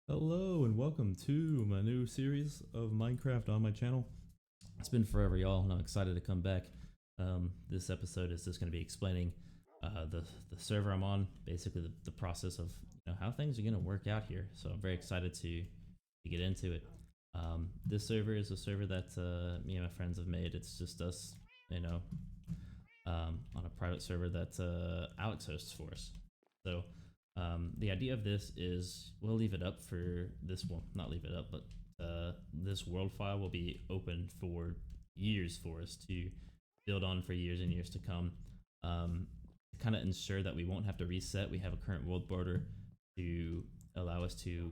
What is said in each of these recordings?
Hello and welcome to my new series of Minecraft on my channel. It's been forever, y'all, and I'm excited to come back. This episode is just going to be explaining the server I'm on, basically the process of how things are going to work out here. So I'm very excited to get into it. This server is a server that me and my friends have made. It's just us, on a private server that Alex hosts for us. So the idea of this is we'll leave it up for this one, not leave it up, but this world file will be open for years for us to build on for years and years to come. To kind of ensure that we won't have to reset, we have a current world border to allow us to,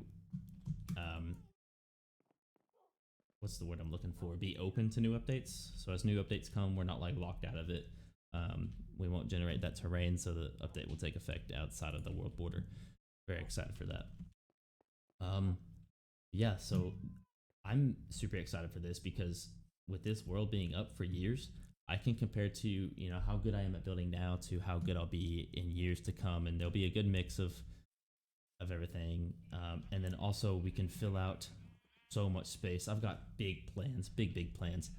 what's the word I'm looking for? Be open to new updates. So as new updates come, we're not like locked out of it. We won't generate that terrain, so the update will take effect outside of the world border. Very excited for that. Yeah, so I'm super excited for this because with this world being up for years, I can compare to how good I am at building now to how good I'll be in years to come, and there'll be a good mix of everything. And then also we can fill out so much space. I've got big plans, big plans.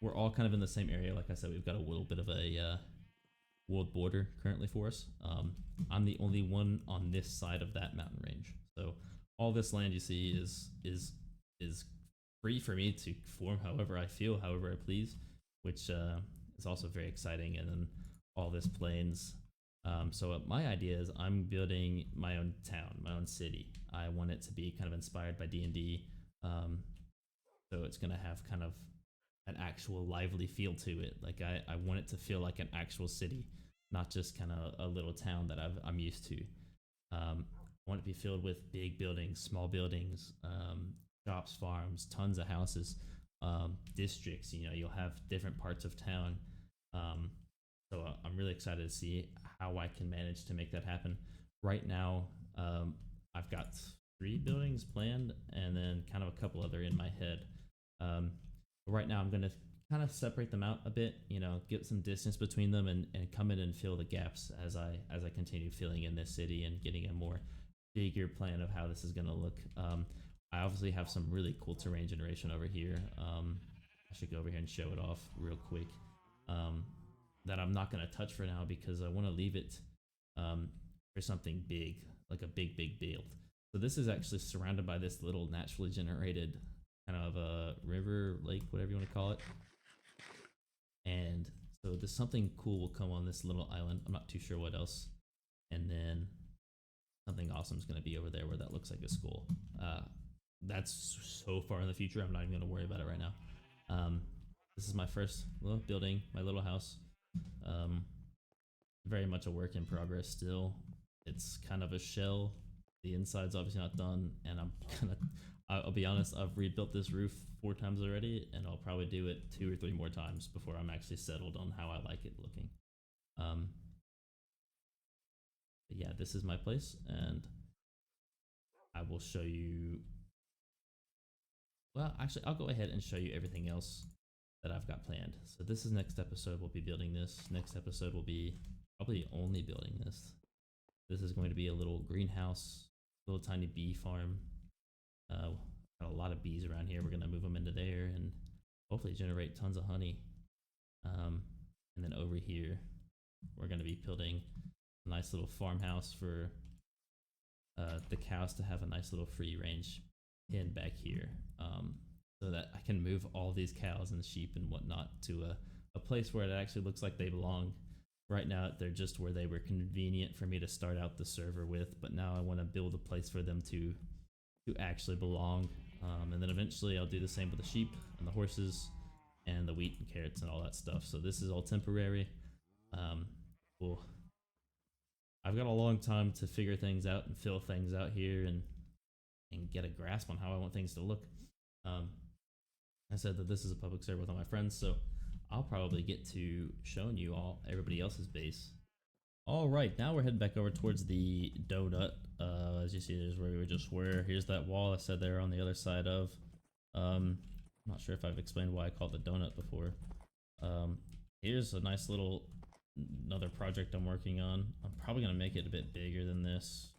We're all kind of in the same area. Like I said, we've got a little bit of a world border currently for us. I'm the only one on this side of that mountain range, so all this land you see is free for me to form however I feel, however I please, which is also very exciting. And then all this plains. So my idea is I'm building my own town, my own city. I want it to be kind of inspired by D&D, so it's gonna have kind of an actual lively feel to it. Like I want it to feel like an actual city, not just kind of a little town that I'm used to. I want it to be filled with big buildings, small buildings, shops, farms, tons of houses, districts. You'll have different parts of town. So I'm really excited to see how I can manage to make that happen. Right now, I've got 3 buildings planned and then kind of a couple other in my head. Right now I'm going to kind of separate them out a bit, get some distance between them and come in and fill the gaps as I continue filling in this city and getting a more bigger plan of how this is going to look. I obviously have some really cool terrain generation over here. I should go over here and show it off real quick. That I'm not going to touch for now because I want to leave it for something big, like a big build. So this is actually surrounded by this little naturally generated kind of a river, lake, whatever you want to call it. And so there's something cool will come on this little island. I'm not too sure what else. And then something awesome is going to be over there where that looks like a school. That's so far in the future, I'm not even going to worry about it right now. This is my first little building, my little house. Very much a work in progress still. It's kind of a shell. The inside's obviously not done, and I'll be honest, I've rebuilt this roof 4 times already, and I'll probably do it 2 or 3 more times before I'm actually settled on how I like it looking. But yeah, this is my place, and I will show you. Well, actually, I'll go ahead and show you everything else that I've got planned. So this is next episode. We'll be building this. Next episode will be probably only building this. This is going to be a little greenhouse, little tiny bee farm. Got a lot of bees around here. We're gonna move them into there and hopefully generate tons of honey. And then over here, we're gonna be building a nice little farmhouse for the cows to have a nice little free range pen back here, so that I can move all these cows and sheep and whatnot to a place where it actually looks like they belong. Right now, they're just where they were convenient for me to start out the server with, but now I want to build a place for them to actually belong. And then eventually I'll do the same with the sheep and the horses and the wheat and carrots and all that stuff. So this is all temporary. Well, I've got a long time to figure things out and fill things out here and get a grasp on how I want things to look. I said that this is a public server with all my friends, so I'll probably get to showing you all everybody else's base. All right, now we're heading back over towards the donut. As you see, there's where we just were. Here's that wall I said there on the other side of. I'm not sure if I've explained why I call it the donut before. Here's a nice another project I'm working on. I'm probably gonna make it a bit bigger than this.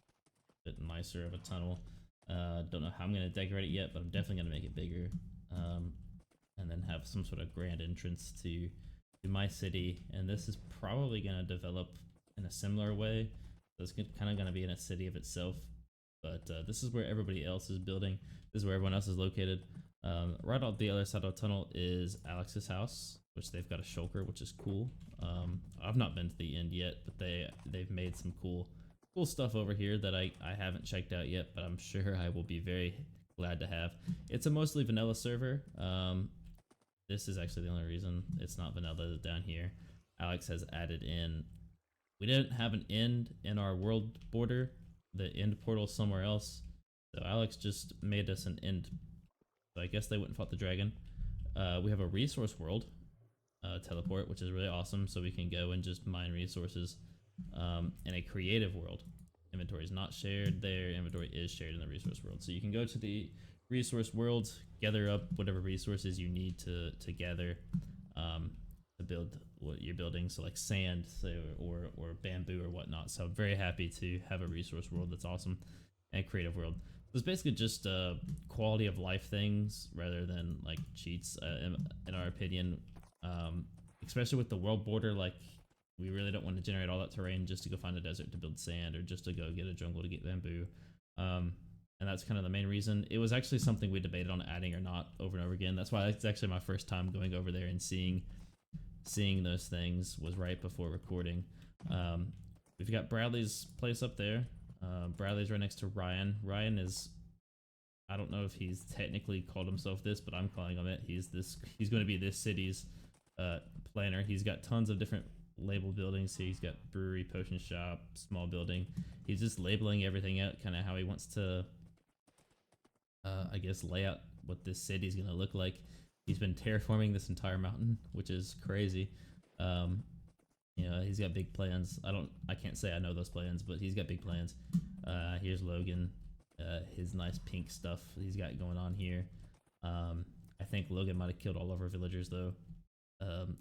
bit nicer of a tunnel. Don't know how I'm gonna decorate it yet, but I'm definitely gonna make it bigger. And then have some sort of grand entrance to my city. And this is probably gonna develop in a similar way. So it's kind of gonna be in a city of itself. But this is where everybody else is building. This is where everyone else is located. Right on the other side of the tunnel is Alex's house, which they've got a shulker, which is cool. I've not been to the end yet, but they've made some cool stuff over here that I haven't checked out yet, but I'm sure I will be very glad to have. It's a mostly vanilla server. This is actually the only reason it's not vanilla down here. Alex has added in. We didn't have an end in our world border. The end portal somewhere else. So Alex just made us an end. So I guess they went and fought the dragon. We have a resource world teleport, which is really awesome. So we can go and just mine resources. And a creative world. Inventory is not shared there. Inventory is shared in the resource world. So you can go to the resource world, gather up whatever resources you need to gather to build what you're building. So like sand, or bamboo or whatnot. So I'm very happy to have a resource world that's awesome, and creative world. So it's basically just quality of life things rather than like cheats, in our opinion. Especially with the world border, like we really don't want to generate all that terrain just to go find a desert to build sand, or just to go get a jungle to get bamboo. And that's kind of the main reason. It was actually something we debated on adding or not over and over again. That's why it's actually my first time going over there and seeing those things was right before recording. We've got Bradley's place up there. Bradley's right next to Ryan. Ryan is, I don't know if he's technically called himself this, but I'm calling him it. He's going to be this city's planner. He's got tons of different label buildings. So he's got brewery, potion shop, small building. He's just labeling everything out, kind of how he wants to, I guess, lay out what this city's gonna look like. He's been terraforming this entire mountain, which is crazy. You know, he's got big plans. I can't say I know those plans, but he's got big plans. Here's Logan, his nice pink stuff he's got going on here. I think Logan might have killed all of our villagers though.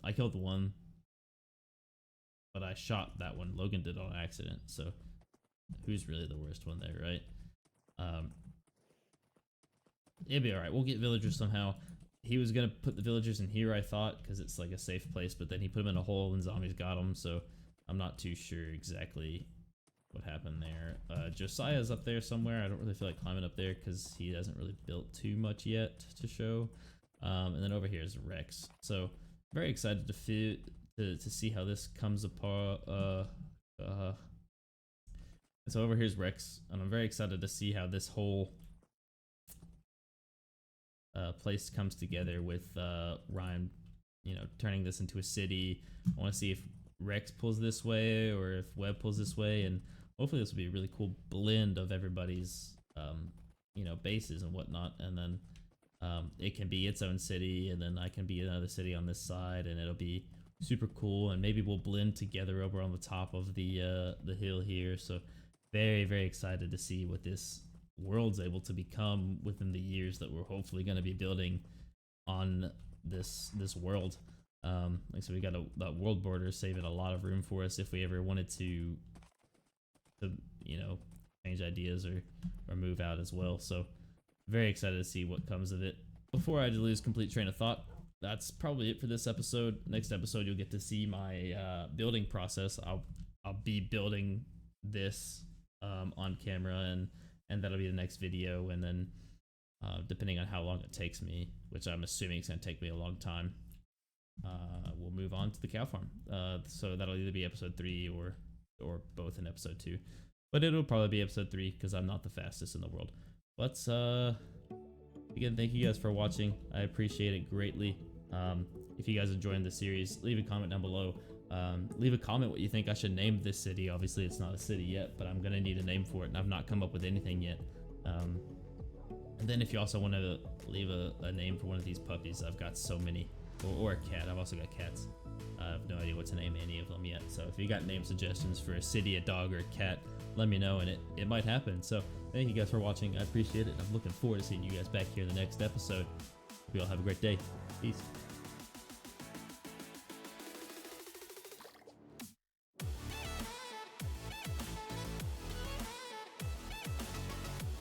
I killed one, but I shot that one. Logan did on accident, so who's really the worst one there, right? It'll be alright. We'll get villagers somehow. He was gonna put the villagers in here, I thought, because it's like a safe place, but then he put them in a hole and zombies got them, so I'm not too sure exactly what happened there. Josiah's up there somewhere. I don't really feel like climbing up there because he hasn't really built too much yet to show. And then over here is Rex. So very excited to see how this comes apart. And so over here's Rex, and I'm very excited to see how this whole place comes together with Ryan, you know, turning this into a city. I want to see if Rex pulls this way or if Webb pulls this way, and hopefully this will be a really cool blend of everybody's, you know, bases and whatnot. And then it can be its own city, and then I can be another city on this side, and it'll be super cool. And maybe we'll blend together over on the top of the hill here. So very, very excited to see what this world's able to become within the years that we're hopefully going to be building on this world. Like so we got that world border saving a lot of room for us if we ever wanted to you know, change ideas or move out as well. So very excited to see what comes of it. Before I lose complete train of thought, that's probably it for this episode. Next episode you'll get to see my building process. I'll be building this on camera, and that'll be the next video. And then depending on how long it takes me, which I'm assuming it's gonna take me a long time, we'll move on to the cow farm. So that'll either be episode 3 or both in episode 2, but it'll probably be episode 3 because I'm not the fastest in the world. Let's again, thank you guys for watching. I appreciate it greatly. If you guys enjoying this series, leave a comment down below. Leave a comment what you think I should name this city. Obviously it's not a city yet, but I'm gonna need a name for it, and I've not come up with anything yet. And then if you also want to leave a name for one of these puppies, I've got so many, or a cat. I've also got cats. I have no idea what to name any of them yet. So if you got name suggestions for a city, a dog, or a cat, let me know, and it might happen. So thank you guys for watching. I appreciate it. I'm looking forward to seeing you guys back here in the next episode. Hope you all have a great day. Peace.